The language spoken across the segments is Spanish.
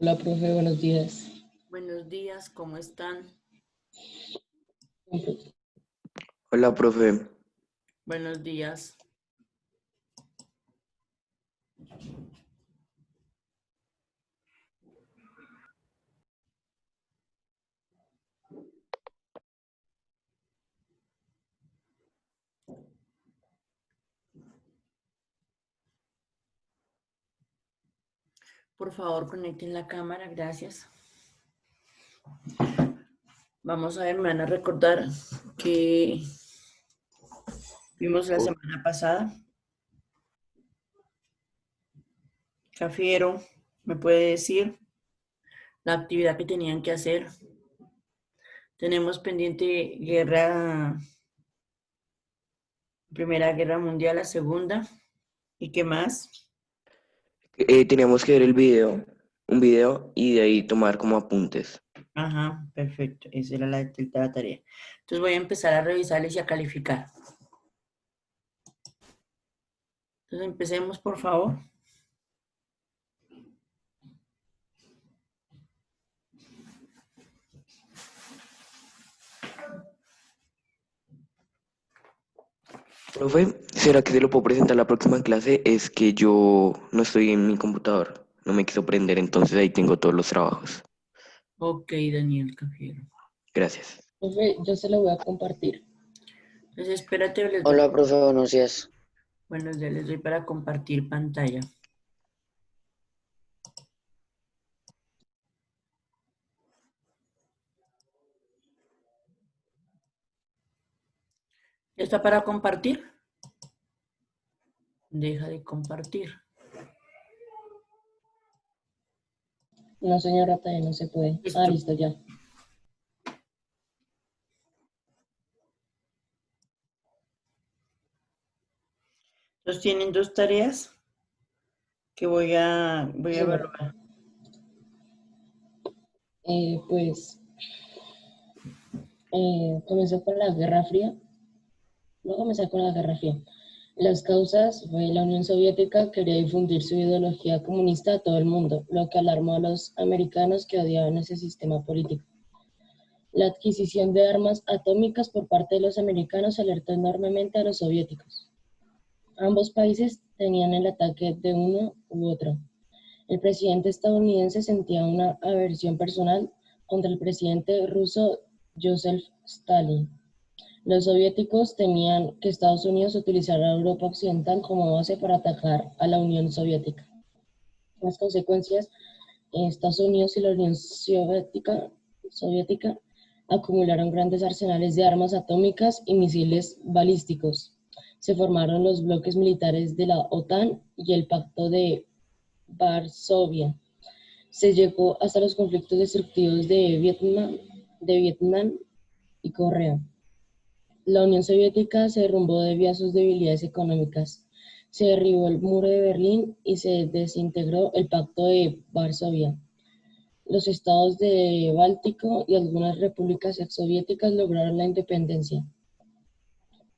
Hola, profe, buenos días. Buenos días, ¿cómo están? Hola, profe. Buenos días. Por favor, conecten la cámara, gracias. Vamos a ver, me van a recordar que vimos la semana pasada. Cafiero, ¿me puede decir la actividad que tenían que hacer? Tenemos pendiente Primera Guerra Mundial, la Segunda. ¿Y qué más? Teníamos que ver un video y de ahí tomar como apuntes. Ajá, perfecto. Esa era la tarea. Entonces voy a empezar a revisarles y a calificar. Entonces empecemos, por favor. Profe, ¿será que se lo puedo presentar la próxima clase? Es que yo no estoy en mi computador, no me quiso prender, entonces ahí tengo todos los trabajos. Ok, Daniel Cafiero. Gracias. Profe, yo se lo voy a compartir. Entonces, espérate, les doy, Hola, profe, buenos días. bueno, ya les doy para compartir pantalla. ¿Ya está para compartir? Deja de compartir. No, señora, todavía no se puede. Ah, Listo. listo, ya. Entonces tienen dos tareas que voy Sí, a señora. evaluar. Pues comenzó con la Guerra Fría. No comenzó con la Guerra Fría. Las causas fue la Unión Soviética quería difundir su ideología comunista a todo el mundo, lo que alarmó a los americanos que odiaban ese sistema político. La adquisición de armas atómicas por parte de los americanos alertó enormemente a los soviéticos. Ambos países tenían el ataque de uno u otro. El presidente estadounidense sentía una aversión personal contra el presidente ruso Joseph Stalin. Los soviéticos temían que Estados Unidos utilizara a Europa Occidental como base para atacar a la Unión Soviética. Las consecuencias, Estados Unidos y la Unión Soviética acumularon grandes arsenales de armas atómicas y misiles balísticos. Se formaron los bloques militares de la OTAN y el Pacto de Varsovia. Se llegó hasta los conflictos destructivos de Vietnam y Corea. La Unión Soviética se derrumbó debido a sus debilidades económicas. Se derribó el muro de Berlín y se desintegró el Pacto de Varsovia. Los estados de Báltico y algunas repúblicas exsoviéticas lograron la independencia.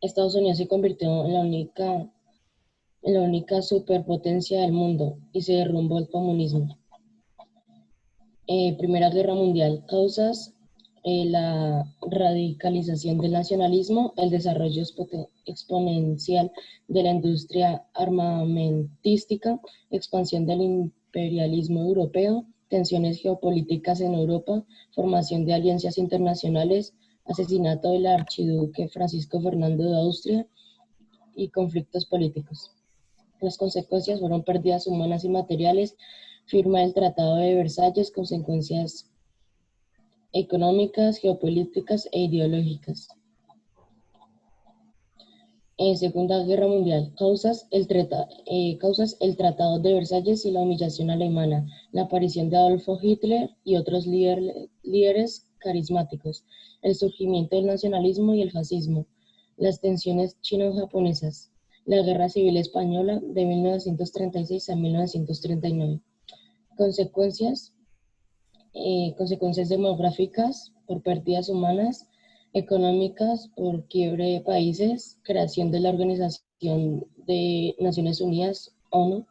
Estados Unidos se convirtió en la única superpotencia del mundo y se derrumbó el comunismo. Primera Guerra Mundial, causas, la radicalización del nacionalismo, el desarrollo exponencial de la industria armamentística, expansión del imperialismo europeo, tensiones geopolíticas en Europa, formación de alianzas internacionales, asesinato del archiduque Francisco Fernando de Austria y conflictos políticos. Las consecuencias fueron pérdidas humanas y materiales, firma del Tratado de Versalles, consecuencias económicas, geopolíticas e ideológicas. Segunda Guerra Mundial, causas el Tratado de Versalles y la humillación alemana, la aparición de Adolfo Hitler y otros líderes carismáticos, el surgimiento del nacionalismo y el fascismo, las tensiones chino-japonesas, la Guerra Civil Española de 1936 a 1939. Consecuencias, consecuencias demográficas por pérdidas humanas, económicas por quiebre de países, creación de la Organización de Naciones Unidas, ONU,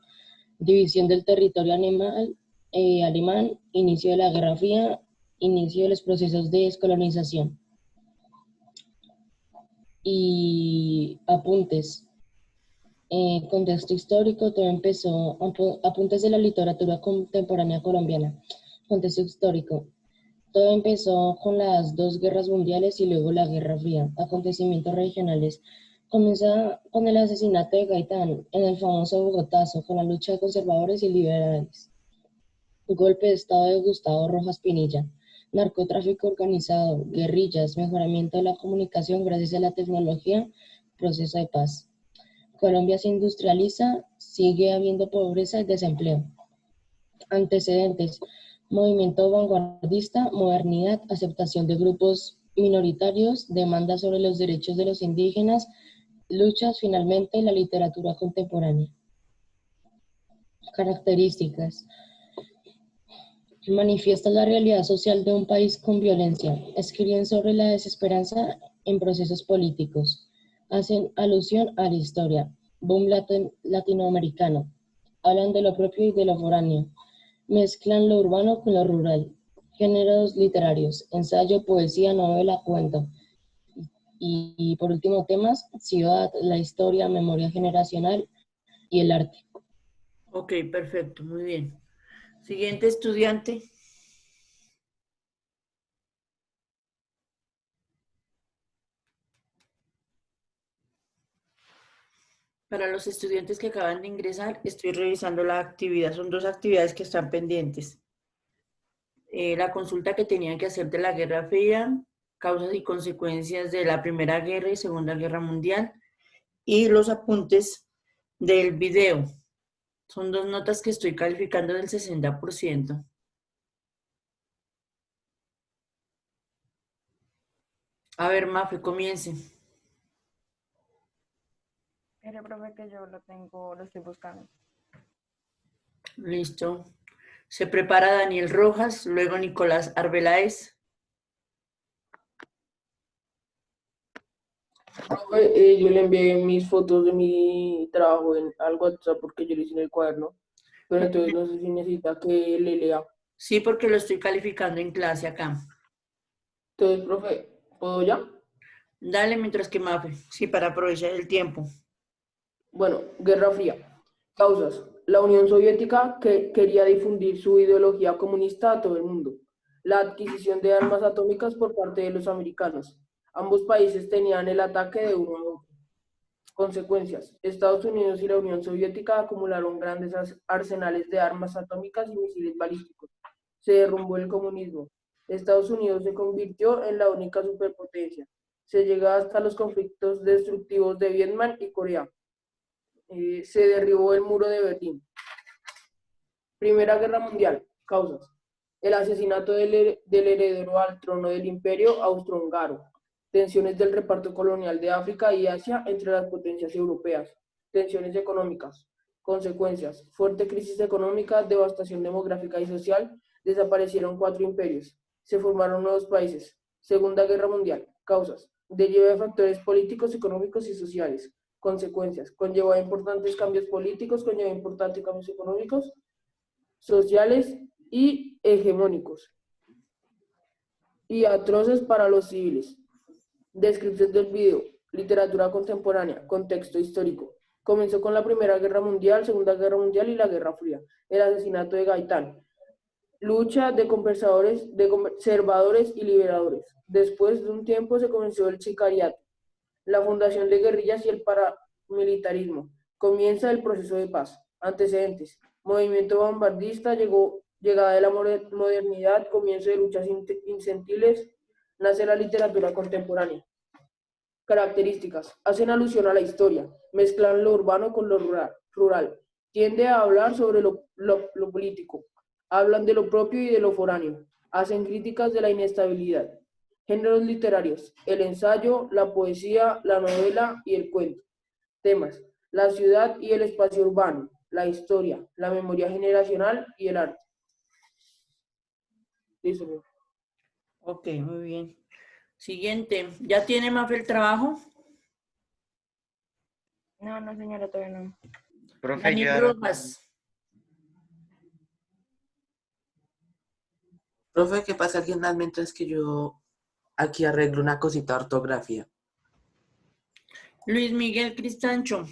división del territorio animal, alemán, inicio de la Guerra Fría, inicio de los procesos de descolonización. Y apuntes. Contexto histórico, todo empezó, apuntes de la literatura contemporánea colombiana. Contexto histórico, todo empezó con las dos guerras mundiales y luego la Guerra Fría. Acontecimientos regionales. Comienza con el asesinato de Gaitán en el famoso Bogotazo, con la lucha de conservadores y liberales. Golpe de Estado de Gustavo Rojas Pinilla. Narcotráfico organizado, guerrillas, mejoramiento de la comunicación gracias a la tecnología, proceso de paz. Colombia se industrializa, sigue habiendo pobreza y desempleo. Antecedentes: movimiento vanguardista, modernidad, aceptación de grupos minoritarios, demanda sobre los derechos de los indígenas, luchas finalmente la literatura contemporánea. Características: manifiesta la realidad social de un país con violencia, escriben sobre la desesperanza en procesos políticos, hacen alusión a la historia, boom latinoamericano, hablan de lo propio y de lo foráneo, mezclan lo urbano con lo rural, géneros literarios, ensayo, poesía, novela, cuento. Y por último, temas: ciudad, la historia, memoria generacional y el arte. Ok, perfecto, muy bien. Siguiente estudiante. Para los estudiantes que acaban de ingresar, estoy revisando la actividad. Son dos actividades que están pendientes. La consulta que tenían que hacer de la Guerra Fría, causas y consecuencias de la Primera Guerra y Segunda Guerra Mundial, y los apuntes del video. Son dos notas que estoy calificando del 60%. A ver, Mafe, comience. Mire, profe, que yo lo tengo, lo estoy buscando. Listo. Se prepara Daniel Rojas, luego Nicolás Arbeláez. Profe, yo le envié mis fotos de mi trabajo al WhatsApp porque yo lo hice en el cuaderno, pero entonces no sé si necesita que le lea. Sí, porque lo estoy calificando en clase acá. Entonces, profe, ¿puedo ya? Dale mientras que Mafe. Sí, para aprovechar el tiempo. Bueno, Guerra Fría. Causas. La Unión Soviética que quería difundir su ideología comunista a todo el mundo. La adquisición de armas atómicas por parte de los americanos. Ambos países tenían el ataque de uno a otro. Consecuencias. Estados Unidos y la Unión Soviética acumularon grandes arsenales de armas atómicas y misiles balísticos. Se derrumbó el comunismo. Estados Unidos se convirtió en la única superpotencia. Se llega hasta los conflictos destructivos de Vietnam y Corea. Se derribó el muro de Berlín. Primera Guerra Mundial. Causas. El asesinato del heredero al trono del imperio austrohúngaro. Tensiones del reparto colonial de África y Asia entre las potencias europeas. Tensiones económicas. Consecuencias. Fuerte crisis económica, devastación demográfica y social. Desaparecieron 4 imperios. Se formaron nuevos países. Segunda Guerra Mundial. Causas. Deriva de factores políticos, económicos y sociales. Consecuencias. Conlleva importantes cambios políticos, conlleva importantes cambios económicos, sociales y hegemónicos. Y atroces para los civiles. Descripción del video. Literatura contemporánea. Contexto histórico. Comenzó con la Primera Guerra Mundial, Segunda Guerra Mundial y la Guerra Fría. El asesinato de Gaitán. Lucha de conservadores y liberadores. Después de un tiempo se comenzó el sicariato, la fundación de guerrillas y el paramilitarismo. Comienza el proceso de paz. Antecedentes. Movimiento vanguardista, llegada de la modernidad, comienzo de luchas incentiles, nace la literatura contemporánea. Características. Hacen alusión a la historia, mezclan lo urbano con lo rural. Tiende a hablar sobre lo político. Hablan de lo propio y de lo foráneo. Hacen críticas de la inestabilidad. Géneros literarios. El ensayo, la poesía, la novela y el cuento. Temas. La ciudad y el espacio urbano. La historia, la memoria generacional y el arte. Listo. Ok, muy bien. Siguiente. ¿Ya tiene Mafe el trabajo? No, no, señora, todavía no. Profe, Daniel yo Rojas. Profe, ¿qué pasa alguien más mientras que yo aquí arreglo una cosita de ortografía? Luis Miguel Cristancho.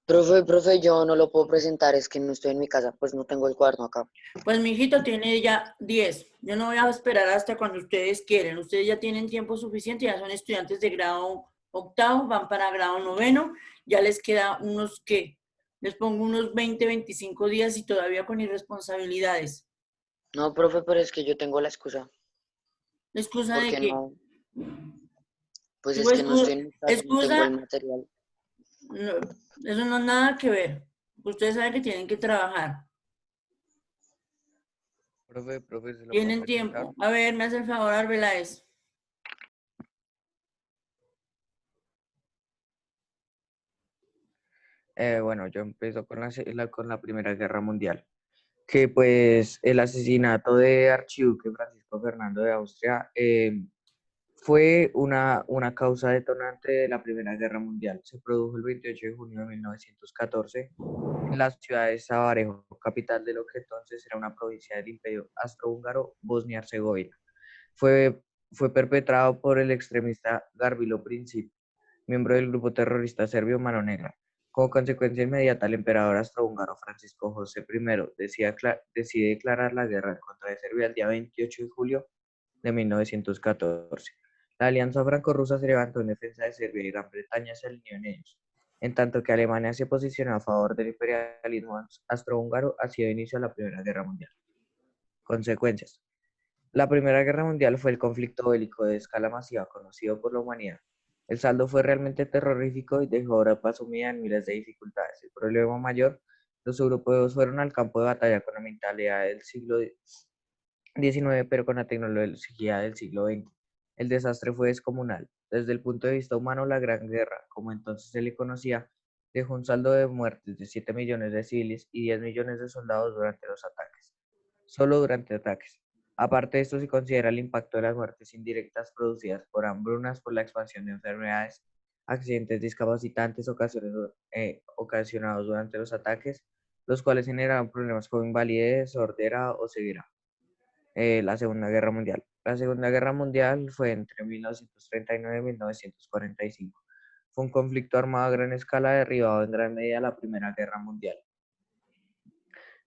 Profe, yo no lo puedo presentar, es que no estoy en mi casa, pues no tengo el cuaderno acá. Pues mi hijito tiene ya 10. Yo no voy a esperar hasta cuando ustedes quieren. Ustedes ya tienen tiempo suficiente, ya son estudiantes de grado octavo, van para grado noveno. Ya les queda unos, ¿qué? Les pongo unos 20, 25 días y todavía con irresponsabilidades. No, profe, pero es que yo tengo la excusa. ¿La excusa ¿Por de qué qué? no? Pues ¿Tuvo es que no estoy en mi casa, no tengo el excusa? material. No, eso no es nada que ver. Ustedes saben que tienen que trabajar. Profe, ¿se lo puedo Tienen presentar? tiempo. A ver, me hace el favor, Arbeláez. Bueno, yo empiezo con con la Primera Guerra Mundial, que pues el asesinato de Archiduque Francisco Fernando de Austria fue una causa detonante de la Primera Guerra Mundial. Se produjo el 28 de junio de 1914 en la ciudad de Sarajevo, capital de lo que entonces era una provincia del Imperio Austrohúngaro, Bosnia-Herzegovina. Fue perpetrado por el extremista Gavrilo Princip, miembro del grupo terrorista serbio Mano Negra. Como consecuencia inmediata, el emperador austrohúngaro Francisco José I decide declarar la guerra en contra de Serbia el día 28 de julio de 1914. La alianza franco-rusa se levantó en defensa de Serbia y Gran Bretaña se alineó en ellos, en tanto que Alemania se posicionó a favor del imperialismo austrohúngaro, así dio inicio a la Primera Guerra Mundial. Consecuencias. La Primera Guerra Mundial fue el conflicto bélico de escala masiva conocido por la humanidad. El saldo fue realmente terrorífico y dejó a Europa sumida en miles de dificultades. El problema mayor, los europeos fueron al campo de batalla con la mentalidad del siglo XIX, pero con la tecnología del siglo XX. El desastre fue descomunal. Desde el punto de vista humano, la Gran Guerra, como entonces se le conocía, dejó un saldo de muertes de 7 millones de civiles y 10 millones de soldados durante los ataques. Solo durante ataques. Aparte de esto, se considera el impacto de las muertes indirectas producidas por hambrunas, por la expansión de enfermedades, accidentes discapacitantes ocasionados durante los ataques, los cuales generaron problemas como invalidez, sordera o ceguera. La Segunda Guerra Mundial. La Segunda Guerra Mundial fue entre 1939 y 1945. Fue un conflicto armado a gran escala derivado en gran medida de la Primera Guerra Mundial.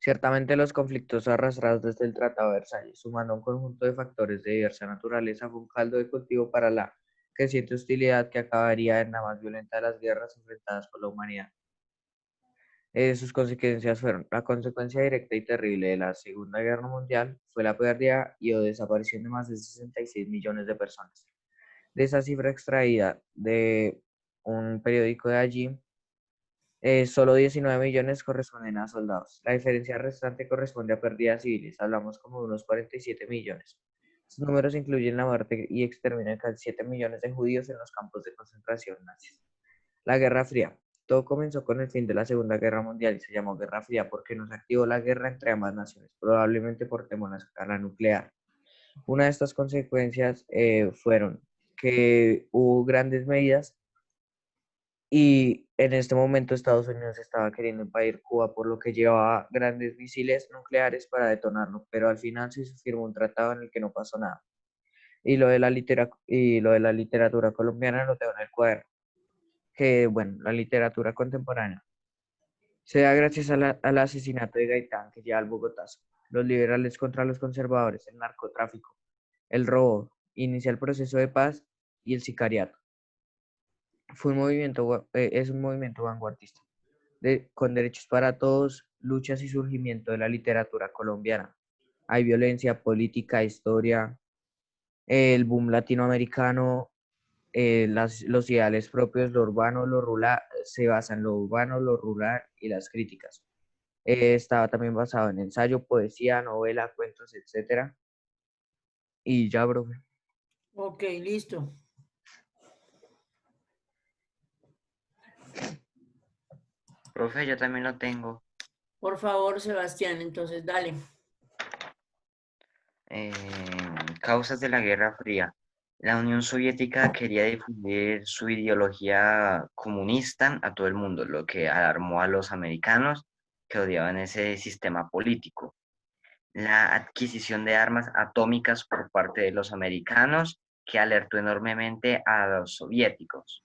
Ciertamente los conflictos arrastrados desde el Tratado de Versalles, sumando un conjunto de factores de diversa naturaleza, fue un caldo de cultivo para la creciente hostilidad que acabaría en la más violenta de las guerras enfrentadas por la humanidad. Sus consecuencias fueron: la consecuencia directa y terrible de la Segunda Guerra Mundial fue la pérdida y o desaparición de más de 66 millones de personas. De esa cifra extraída de un periódico de allí, solo 19 millones corresponden a soldados. La diferencia restante corresponde a pérdidas civiles, hablamos como de unos 47 millones. Estos números incluyen la muerte y exterminio de casi 7 millones de judíos en los campos de concentración nazis. La Guerra Fría. Todo comenzó con el fin de la Segunda Guerra Mundial y se llamó Guerra Fría porque no se activó la guerra entre ambas naciones, probablemente por temor a la escala nuclear. Una de estas consecuencias fueron que hubo grandes medidas y en este momento Estados Unidos estaba queriendo invadir Cuba, por lo que llevaba grandes misiles nucleares para detonarlo, pero al final se firmó un tratado en el que no pasó nada. Y lo de la literatura colombiana lo tengo en el cuaderno, que bueno, la literatura contemporánea se da gracias al asesinato de Gaitán, que lleva al Bogotazo, los liberales contra los conservadores, el narcotráfico, el robo, inicia el proceso de paz y el sicariato. Es un movimiento vanguardista, con derechos para todos, luchas y surgimiento de la literatura colombiana. Hay violencia, política, historia, el boom latinoamericano, los ideales propios, lo urbano, lo rural, se basa en lo urbano, lo rural y las críticas. Estaba también basado en ensayo, poesía, novela, cuentos, etcétera. Y ya, profe. Ok, listo. Profe, yo también lo tengo. Por favor, Sebastián, entonces dale. Causas de la Guerra Fría. La Unión Soviética quería difundir su ideología comunista a todo el mundo, lo que alarmó a los americanos que odiaban ese sistema político. la adquisición de armas atómicas por parte de los americanos, que alertó enormemente a los soviéticos.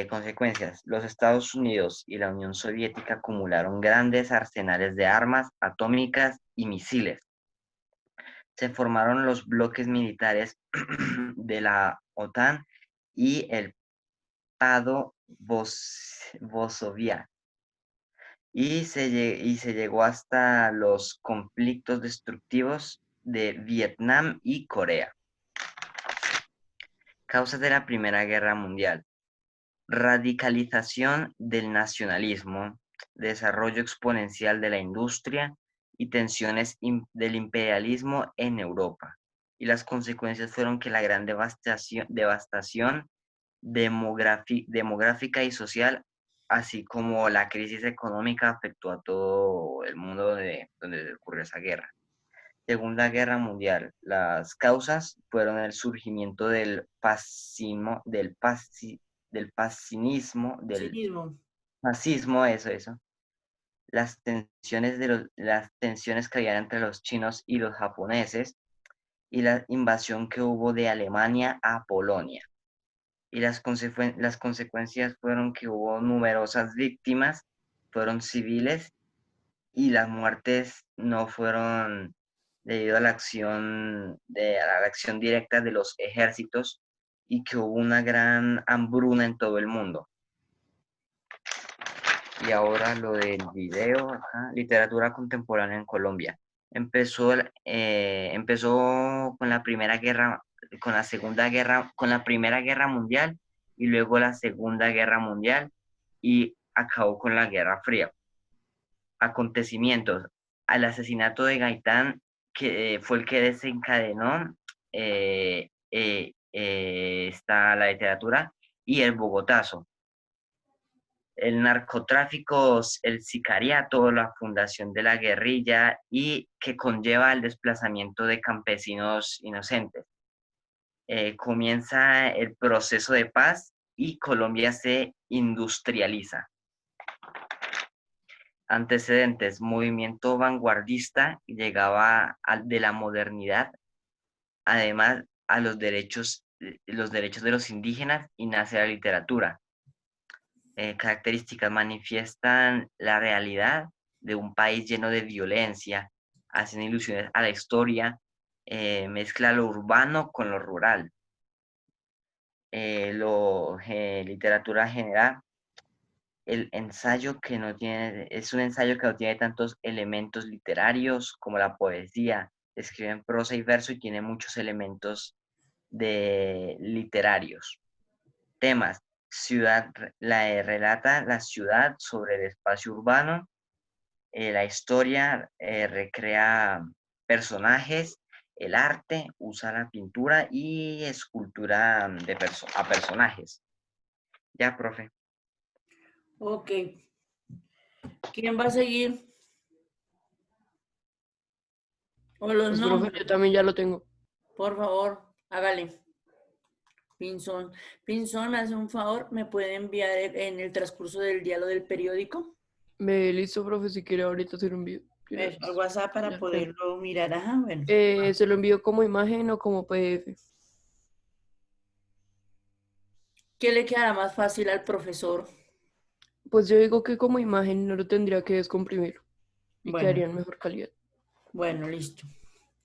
Consecuencias. Los Estados Unidos y la Unión Soviética acumularon grandes arsenales de armas atómicas y misiles. Se formaron los bloques militares de la OTAN y el Pacto Varsovia, y se llegó hasta los conflictos destructivos de Vietnam y Corea. Causas de la Primera Guerra Mundial: radicalización del nacionalismo, desarrollo exponencial de la industria y tensiones del imperialismo en Europa. Y las consecuencias fueron que la gran devastación demográfica y social, así como la crisis económica, afectó a todo el mundo donde ocurrió esa guerra. Segunda Guerra Mundial. Las causas fueron el surgimiento del fascismo, Cinismo. fascismo, eso. Las tensiones que había entre los chinos y los japoneses, y la invasión que hubo de Alemania a Polonia. Y las consecuencias fueron que hubo numerosas víctimas, fueron civiles, y las muertes no fueron debido a la acción directa de los ejércitos, y que hubo una gran hambruna en todo el mundo. Y ahora lo del video, acá, literatura contemporánea en Colombia. Empezó con la Primera Guerra, con la Primera Guerra Mundial, y luego la Segunda Guerra Mundial, y acabó con la Guerra Fría. Acontecimientos: al asesinato de Gaitán, que fue el que desencadenó la literatura, y el Bogotazo. El narcotráfico, el sicariato, la fundación de la guerrilla, y que conlleva el desplazamiento de campesinos inocentes. Comienza el proceso de paz y Colombia se industrializa. Antecedentes: movimiento vanguardista, llegaba de la modernidad, además a los derechos de los indígenas, y nace la literatura. Características: manifiestan la realidad de un país lleno de violencia, hacen ilusiones a la historia, mezcla lo urbano con lo rural. Literatura general: es un ensayo que no tiene tantos elementos literarios como la poesía, escribe en prosa y verso y tiene muchos elementos literarios. Temas: relata la ciudad sobre el espacio urbano, la historia recrea personajes, el arte usa la pintura y escultura a personajes. Ya, profe. Ok. ¿Quién va a seguir? O los Pues, profe, nombres. yo también ya lo tengo. Por favor, hágale. Pinzón. Pinzón, me hace un favor, ¿me puede enviar en el transcurso del día lo del periódico? Listo, profe, si quiere ahorita se lo envío. Al WhatsApp para Ya lo tengo. poderlo mirar. Ajá, bueno. ¿Se lo envío como imagen o como PDF? ¿Qué le quedará más fácil al profesor? Pues yo digo que como imagen no lo tendría que descomprimir y Bueno, quedaría en mejor calidad. bueno, listo.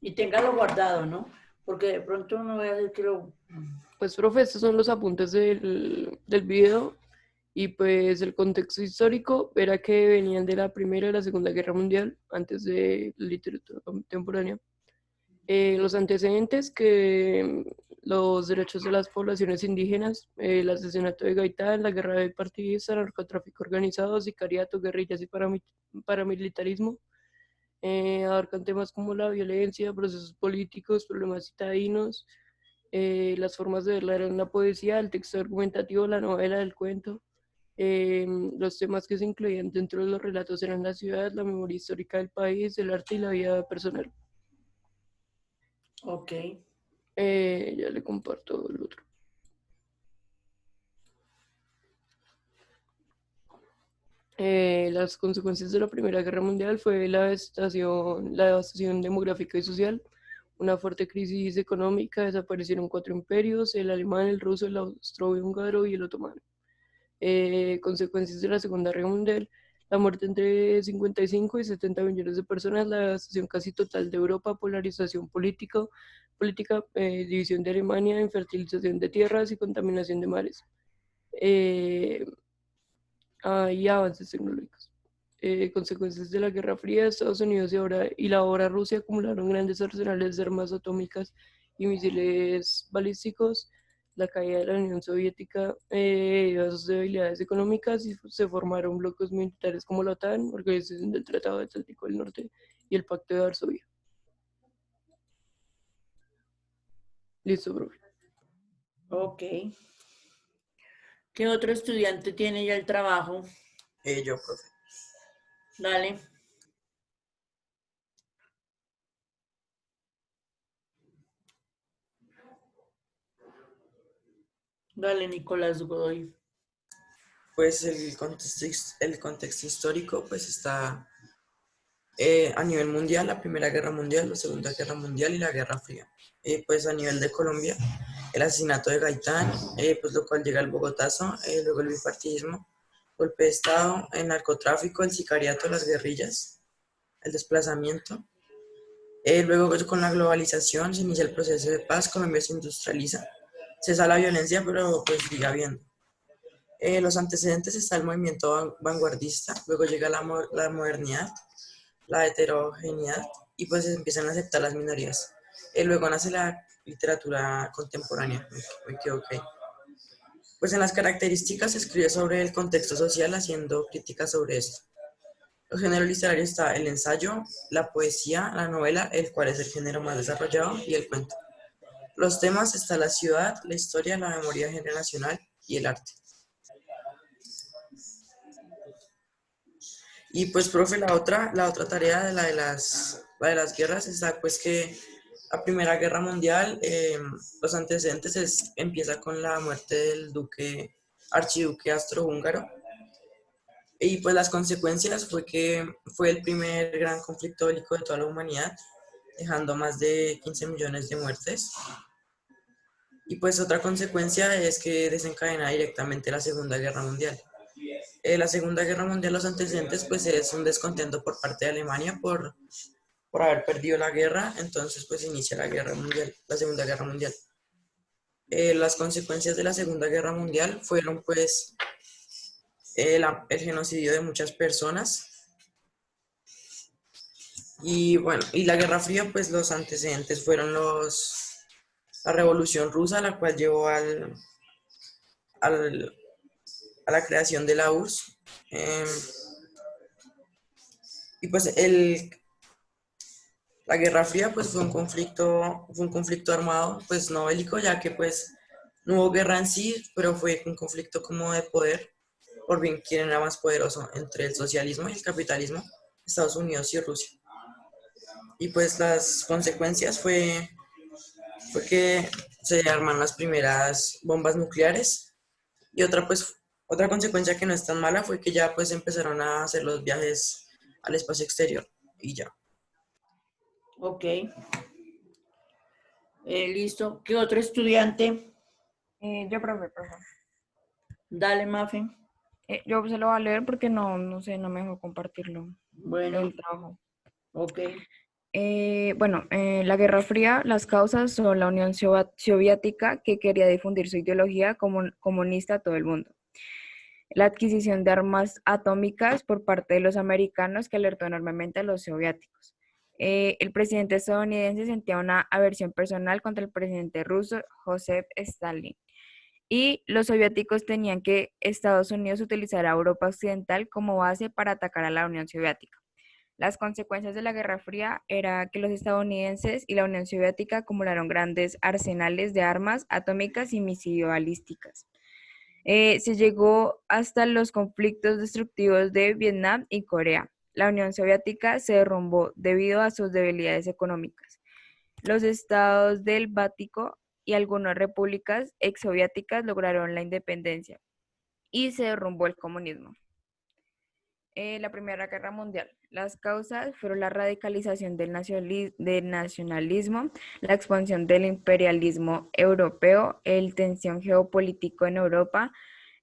Y téngalo guardado, ¿no? Porque de pronto no voy a hacer que lo... Pues, profe, estos son los apuntes del video, y pues el contexto histórico era que venían de la Primera y la Segunda Guerra Mundial, antes de la literatura contemporánea. Los antecedentes, que los derechos de las poblaciones indígenas, el asesinato de Gaitán, la guerra de partidista, narcotráfico organizado, sicariato, guerrillas y paramilitarismo. Abarcan temas como la violencia, procesos políticos, problemas citadinos, las formas de verla en la poesía, el texto argumentativo, la novela, el cuento. Los temas que se incluían dentro de los relatos eran la ciudad, la memoria histórica del país, el arte y la vida personal. Ok. Ya le comparto el otro. Las consecuencias de la Primera Guerra Mundial fue la devastación demográfica y social, una fuerte crisis económica, desaparecieron 4 imperios, el alemán, el ruso, el austrohúngaro y el otomano. Consecuencias de la Segunda Guerra Mundial, la muerte entre 55 y 70 millones de personas, la devastación casi total de Europa, polarización política, división de Alemania, infertilización de tierras y contaminación de mares. Y avances tecnológicos. Consecuencias de la Guerra Fría, Estados Unidos y la ahora Rusia acumularon grandes arsenales de armas atómicas y misiles balísticos. La caída de la Unión Soviética a sus debilidades económicas y se formaron bloques militares como la OTAN, Organización del Tratado del Atlántico del Norte y el Pacto de Varsovia. Listo, profe. Ok. ¿Qué otro estudiante tiene ya el trabajo? Yo, profe. Dale. Dale, Nicolás Godoy. Pues el contexto histórico pues está a nivel mundial, la Primera Guerra Mundial, la Segunda Guerra Mundial y la Guerra Fría. Pues a nivel de Colombia, el asesinato de Gaitán, pues lo cual llega al Bogotazo, luego el bipartidismo, golpe de Estado, el narcotráfico, el sicariato, las guerrillas, el desplazamiento. Luego con la globalización se inicia el proceso de paz, Colombia se industrializa, cesa la violencia, pero pues sigue habiendo. Los antecedentes está el movimiento vanguardista, luego llega la modernidad, la heterogeneidad y pues se empiezan a aceptar las minorías. Luego nace la literatura contemporánea, me equivoqué. Pues en las características se escribe sobre el contexto social haciendo críticas sobre esto. Los géneros literarios está el ensayo, la poesía, la novela, el cual es el género más desarrollado, y el cuento. Los temas está la ciudad, la historia, la memoria generacional y el arte. Y pues, profe, la otra tarea de la de las guerras está pues que la Primera Guerra Mundial, los antecedentes empieza con la muerte del archiduque austrohúngaro. Y pues las consecuencias fue que fue el primer gran conflicto bélico de toda la humanidad, dejando más de 15 millones de muertes. Y pues otra consecuencia es que desencadena directamente la Segunda Guerra Mundial. La Segunda Guerra Mundial, los antecedentes, pues es un descontento por parte de Alemania por haber perdido la guerra, entonces pues inicia la Guerra Mundial, la Segunda Guerra Mundial. Las consecuencias de la Segunda Guerra Mundial fueron pues el genocidio de muchas personas y bueno, y la Guerra Fría, pues los antecedentes fueron la Revolución Rusa, la cual llevó a la creación de la URSS. Y pues la Guerra Fría pues fue un conflicto armado, pues no bélico, ya que pues no hubo guerra en sí, pero fue un conflicto como de poder, por bien quién era más poderoso entre el socialismo y el capitalismo, Estados Unidos y Rusia. Y pues las consecuencias fue que se arman las primeras bombas nucleares y otra consecuencia que no es tan mala fue que ya pues empezaron a hacer los viajes al espacio exterior y ya. Ok. Listo. ¿Qué otro estudiante? Yo, profe. Dale, Mafe. Yo se lo voy a leer porque no sé, no me dejó compartirlo. Bueno, El trabajo. ok. La Guerra Fría, las causas son la Unión Soviética, que quería difundir su ideología comunista a todo el mundo. La adquisición de armas atómicas por parte de los americanos, que alertó enormemente a los soviéticos. El presidente estadounidense sentía una aversión personal contra el presidente ruso, Joseph Stalin. Y los soviéticos tenían que Estados Unidos utilizar a Europa Occidental como base para atacar a la Unión Soviética. Las consecuencias de la Guerra Fría era que los estadounidenses y la Unión Soviética acumularon grandes arsenales de armas atómicas y misiles balísticas. Se llegó hasta los conflictos destructivos de Vietnam y Corea. La Unión Soviética se derrumbó debido a sus debilidades económicas. Los estados del Báltico y algunas repúblicas exsoviéticas lograron la independencia y se derrumbó el comunismo. La Primera Guerra Mundial. Las causas fueron la radicalización del nacionalismo, la expansión del imperialismo europeo, el tensión geopolítico en Europa,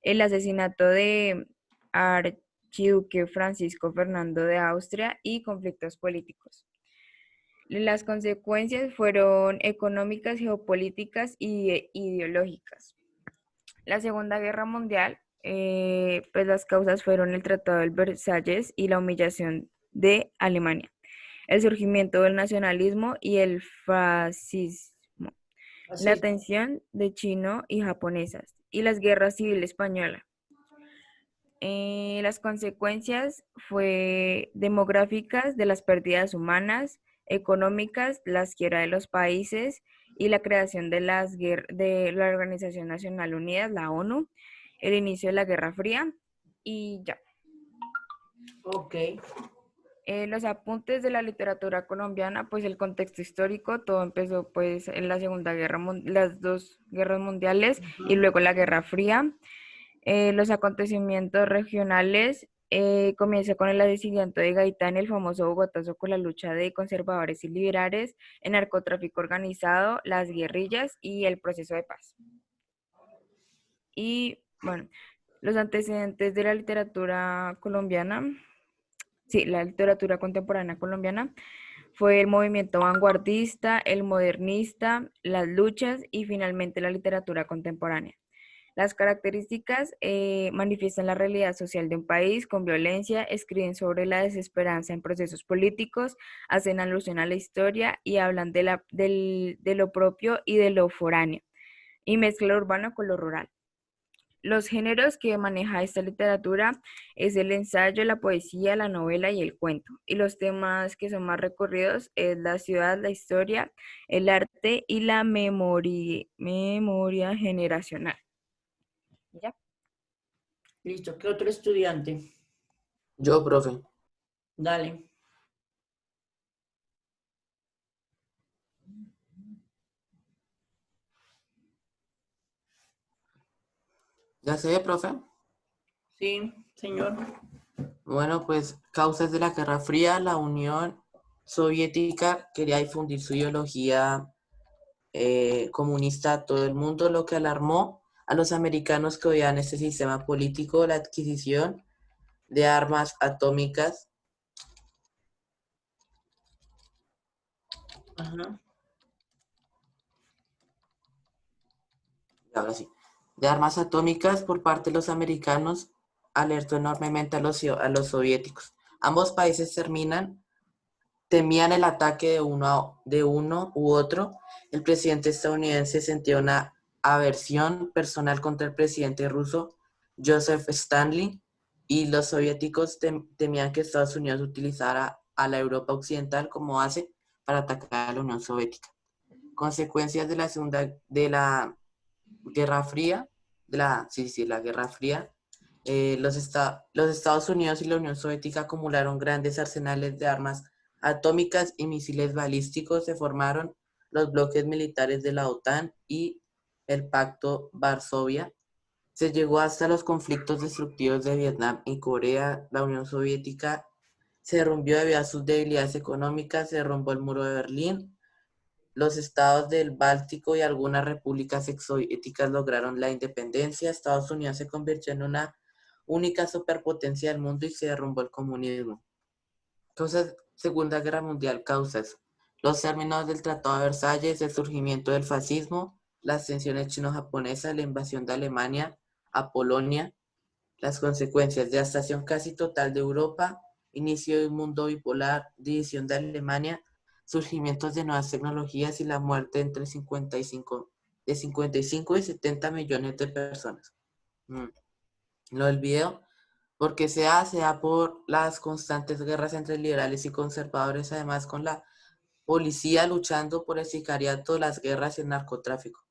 el asesinato de Archiduque Francisco Fernando de Austria y conflictos políticos. Las consecuencias fueron económicas, geopolíticas y ideológicas. La Segunda Guerra Mundial, pues las causas fueron el Tratado de Versalles y la humillación de Alemania, el surgimiento del nacionalismo y el fascismo, la tensión de chino y japonesas y las guerras civil española. Las consecuencias fue demográficas de las pérdidas humanas, económicas, las quiebra de los países y la creación de la Organización Nacional Unida, la ONU, el inicio de la Guerra Fría y ya. Ok. Los apuntes de la literatura colombiana, pues el contexto histórico, todo empezó pues en la Segunda Guerra, las dos guerras mundiales y luego la Guerra Fría. Los acontecimientos regionales comienza con el asesinato de Gaitán, el famoso Bogotazo, con la lucha de conservadores y liberales, el narcotráfico organizado, las guerrillas y el proceso de paz. Y bueno, los antecedentes de la literatura colombiana, sí, la literatura contemporánea colombiana, fue el movimiento vanguardista, el modernista, las luchas y finalmente la literatura contemporánea. Las características manifiestan la realidad social de un país con violencia, escriben sobre la desesperanza en procesos políticos, hacen alusión a la historia y hablan de lo propio y de lo foráneo, y mezcla lo urbano con lo rural. Los géneros que maneja esta literatura es el ensayo, la poesía, la novela y el cuento. Y los temas que son más recorridos es la ciudad, la historia, el arte y la memoria generacional. ¿Ya? Listo. ¿Qué otro estudiante? Yo, profe. Dale. ¿Ya se ve, profe? Sí, señor. Bueno, pues causas de la Guerra Fría, la Unión Soviética quería difundir su ideología comunista a todo el mundo, lo que alarmó a los americanos que odiaban este sistema político, la adquisición de armas atómicas. Ajá. Ahora sí, de armas atómicas por parte de los americanos alertó enormemente a los soviéticos. Ambos países temían el ataque de uno u otro. El presidente estadounidense sentía una aversión personal contra el presidente ruso, Joseph Stalin, y los soviéticos temían que Estados Unidos utilizara a la Europa occidental como base para atacar a la Unión Soviética. Consecuencias de la Guerra Fría, la Guerra Fría, los Estados Unidos y la Unión Soviética acumularon grandes arsenales de armas atómicas y misiles balísticos. Se formaron los bloques militares de la OTAN y el Pacto Varsovia. Se llegó hasta los conflictos destructivos de Vietnam y Corea. La Unión Soviética se derrumbó debido a sus debilidades económicas, se derrumbó el muro de Berlín. Los estados del Báltico y algunas repúblicas exsoviéticas lograron la independencia. Estados Unidos se convirtió en una única superpotencia del mundo y se derrumbó el comunismo. Causas, Segunda Guerra Mundial, causas. Los términos del Tratado de Versalles, el surgimiento del fascismo, las tensiones chino-japonesas, la invasión de Alemania a Polonia, las consecuencias, devastación casi total de Europa, inicio de un mundo bipolar, división de Alemania, surgimientos de nuevas tecnologías y la muerte entre 55 y 70 millones de personas. Lo del video, porque se da por las constantes guerras entre liberales y conservadores, además con la policía luchando por el sicariato, las guerras y el narcotráfico.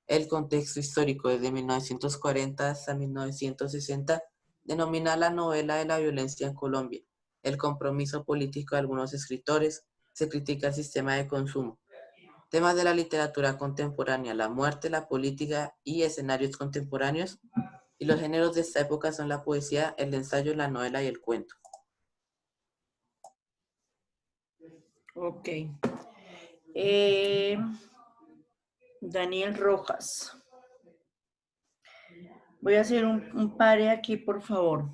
El contexto histórico desde 1940 hasta 1960 denomina la novela de la violencia en Colombia. El compromiso político de algunos escritores, se critica el sistema de consumo. Temas de la literatura contemporánea, la muerte, la política y escenarios contemporáneos. Y los géneros de esta época son la poesía, el ensayo, la novela y el cuento. Ok. Daniel Rojas. Voy a hacer un pare aquí, por favor.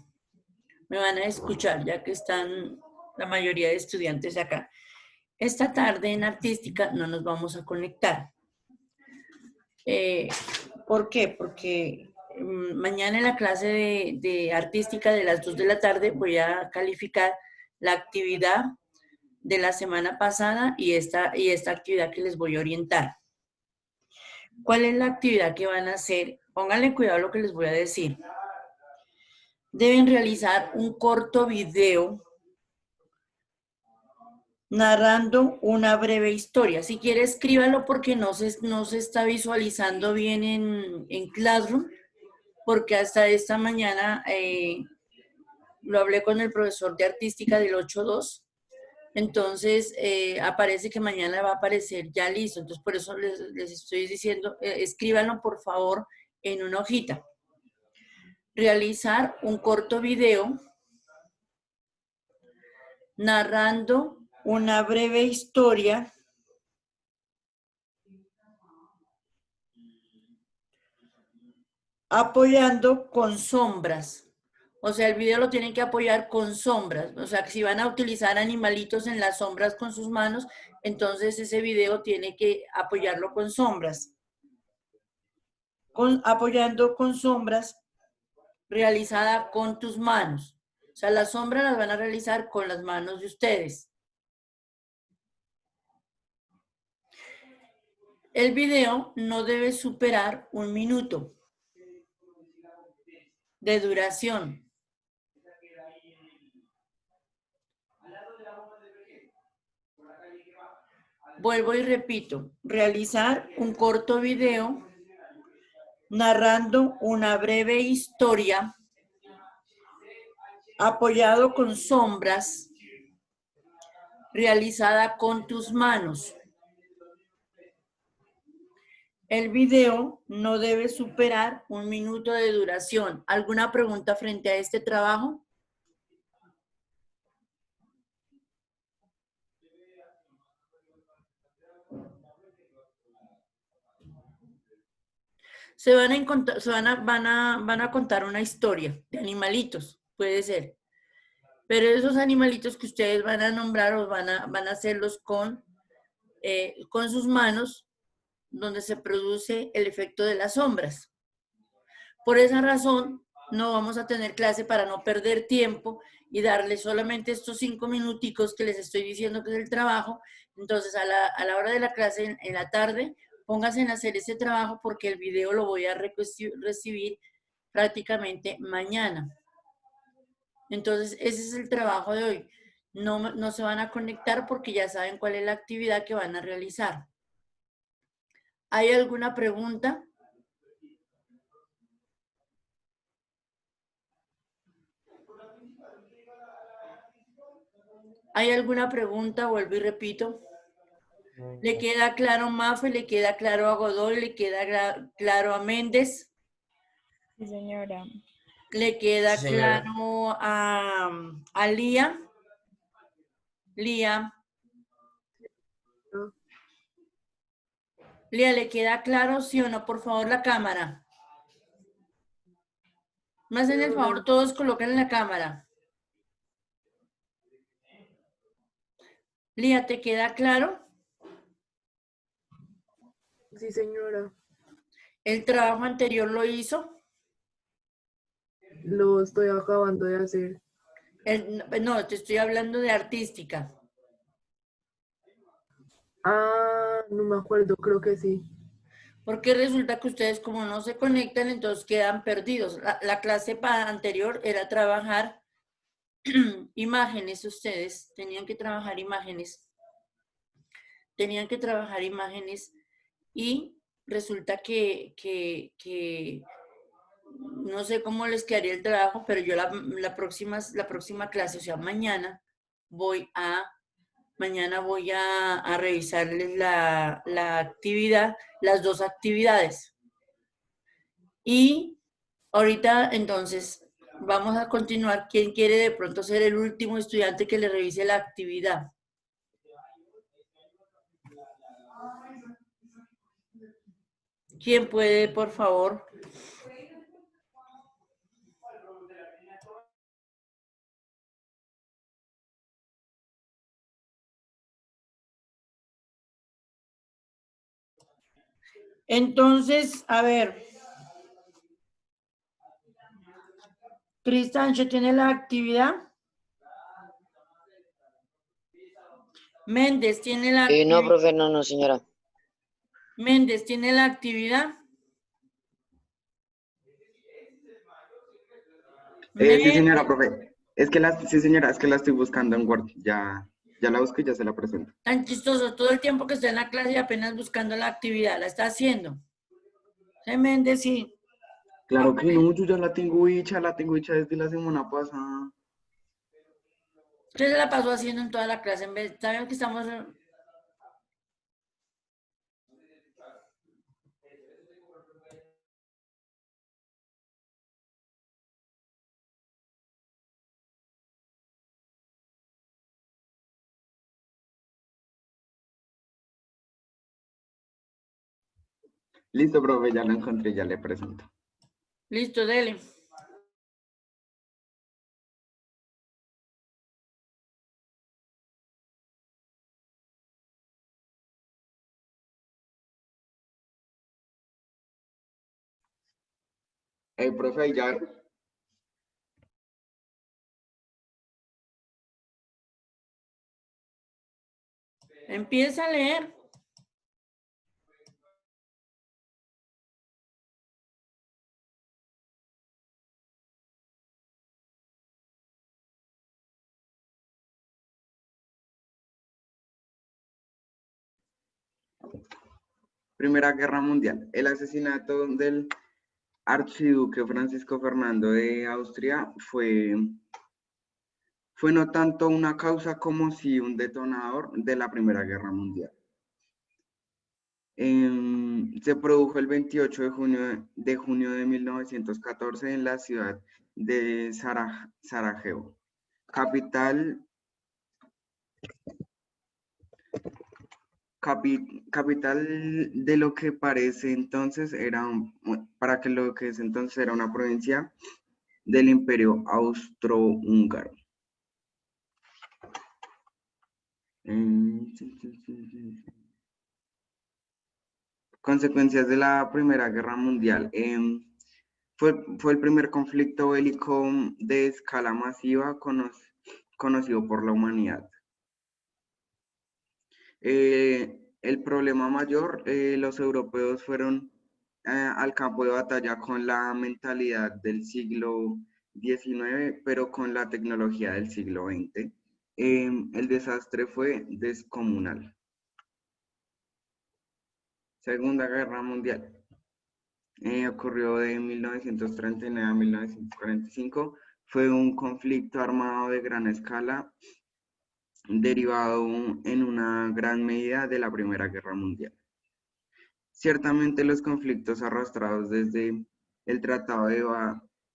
Me van a escuchar, ya que están la mayoría de estudiantes acá. Esta tarde en artística no nos vamos a conectar. ¿Por qué? Porque mañana en la clase de artística de las 2 de la tarde voy a calificar la actividad de la semana pasada y esta actividad que les voy a orientar. ¿Cuál es la actividad que van a hacer? Pónganle cuidado a lo que les voy a decir. Deben realizar un corto video narrando una breve historia. Si quiere, escríbalo porque no se está visualizando bien en Classroom, porque hasta esta mañana lo hablé con el profesor de artística del 8.2. Entonces, aparece que mañana va a aparecer ya listo. Entonces, por eso les estoy diciendo, escríbanlo por favor en una hojita. Realizar un corto video narrando una breve historia apoyando con sombras. O sea, el video lo tienen que apoyar con sombras. O sea, que si van a utilizar animalitos en las sombras con sus manos, entonces ese video tiene que apoyarlo con sombras. Apoyando con sombras realizada con tus manos. O sea, las sombras las van a realizar con las manos de ustedes. El video no debe superar 1 minuto de duración. Vuelvo y repito, realizar un corto video narrando una breve historia apoyado con sombras realizada con tus manos. El video no debe superar 1 minuto de duración. ¿Alguna pregunta frente a este trabajo? Van a contar una historia de animalitos, puede ser. Pero esos animalitos que ustedes van a nombrar o van a hacerlos con sus manos, donde se produce el efecto de las sombras. Por esa razón, no vamos a tener clase para no perder tiempo y darles solamente estos 5 minuticos que les estoy diciendo que es el trabajo. Entonces, a la hora de la clase, en la tarde, pónganse en hacer ese trabajo porque el video lo voy a recibir prácticamente mañana. Entonces, ese es el trabajo de hoy. No se van a conectar porque ya saben cuál es la actividad que van a realizar. ¿Hay alguna pregunta? ¿Hay alguna pregunta? Vuelvo y repito. ¿Le queda claro a Mafe? ¿Le queda claro a Godoy? ¿Le queda claro a Méndez? Sí, señora. ¿Le queda Sí, señora. claro a Lía? Lía. Lía, ¿le queda claro, sí o no? Por favor, la cámara. Me hacen el favor, todos colocan la cámara. Lía, ¿te queda claro? Sí, señora. ¿El trabajo anterior lo hizo? Lo estoy acabando de hacer. No, te estoy hablando de artística. Ah, no me acuerdo, creo que sí. Porque resulta que ustedes como no se conectan, entonces quedan perdidos. La clase anterior era trabajar imágenes, ustedes tenían que trabajar imágenes. Tenían que trabajar imágenes y resulta que no sé cómo les quedaría el trabajo, pero yo la próxima clase, o sea, mañana voy a revisarles la actividad, las 2 actividades. Y Ahorita, entonces, vamos a continuar. ¿Quién quiere de pronto ser el último estudiante que le revise la actividad? ¿Quién puede, por favor? Entonces, a ver. Cristancho, ¿tiene la actividad? Méndez, ¿tiene la No, actividad? profe, no, señora. Méndez, ¿tiene la actividad? Sí, señora, profe. Sí, señora, es que la estoy buscando en Word. Ya la busqué y ya se la presento. Tan chistoso, todo el tiempo que está en la clase y apenas buscando la actividad, la está haciendo. Sí, Méndez, sí. Claro que no, yo ya la tengo hecha desde la semana pasada. Usted se la pasó haciendo en toda la clase, en vez, saben que estamos... Listo, profe, ya la encontré, ya le presento. Listo, dele. Profe, ya. Empieza a leer. Primera Guerra Mundial. El asesinato del archiduque Francisco Fernando de Austria fue no tanto una causa como si un detonador de la Primera Guerra Mundial. Se produjo el 28 de junio de 1914 en la ciudad de Sarajevo, capital de lo que parece entonces para que lo que es entonces era una provincia del Imperio Austrohúngaro. Consecuencias de la Primera Guerra Mundial. Fue el primer conflicto bélico de escala masiva conocido por la humanidad. El problema mayor, los europeos fueron al campo de batalla con la mentalidad del siglo XIX, pero con la tecnología del siglo XX. El desastre fue descomunal. Segunda Guerra Mundial. Ocurrió de 1939 a 1945. Fue un conflicto armado de gran escala, derivado en una gran medida de la Primera Guerra Mundial. Ciertamente los conflictos arrastrados desde el Tratado de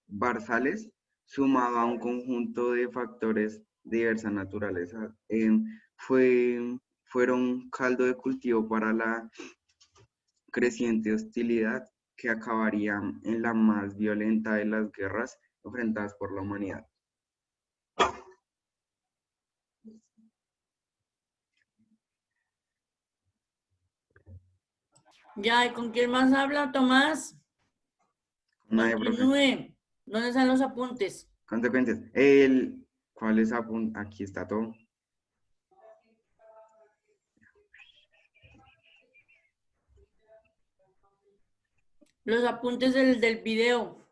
Versalles, sumado a un conjunto de factores de diversa naturaleza, fueron caldo de cultivo para la creciente hostilidad que acabaría en la más violenta de las guerras enfrentadas por la humanidad. Ya, ¿y con quién más habla, Tomás? Nadie, profe. Continúe. ¿Dónde están los apuntes? Consecuencias. ¿Cuál es apunte? Aquí está todo. Los apuntes del video.